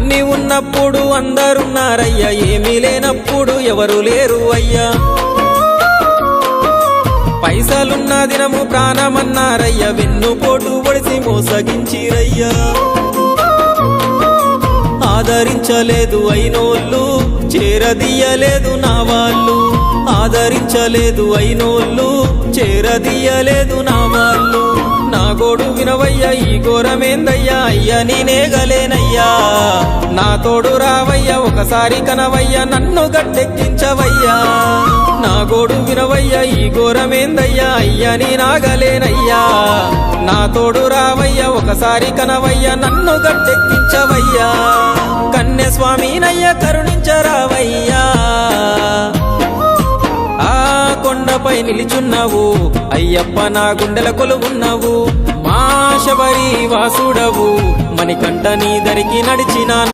అన్ని ఉన్నప్పుడు అందరున్నారయ్యా, ఏమీ లేనప్పుడు ఎవరు లేరు అయ్యా. పైసలున్న దినము ప్రాణమన్నారయ్యా, వెన్నుపోటు పొడిసి మోసగించిరయ్యా. ఆదరించలేదు అయినోళ్ళు, చేరదీయలేదు నా వాళ్ళు. ఆదరించలేదు అయినోళ్ళు, చేరదీయలేదు నా వాళ్ళు. నా గోడు వినవయ్యా, ఈ ఘోరమేందయ్యా, అయ్యా నేనేగలేనయ్యా. నా తోడు రావయ్యా, ఒకసారి కనవయ్యా, నన్ను గట్టెక్కించవయ్యా. నా గోడు వినవయ్యా, ఈ ఘోరమేందయ్యా, అయ్యా నేనాగలేనయ్యా. నా తోడు రావయ్యా, ఒకసారి కనవయ్యా, నన్ను గట్టెక్కించవయ్యా. కన్య స్వామినయ్యా, కరుణించరావయ్యా. ఆ కొండపై నిలిచున్నావు అయ్యప్ప, నా గుండెల కొలువున్నావు. మా శబరి వాసుడవు, మణికంఠ నీ దరికి నడిచిన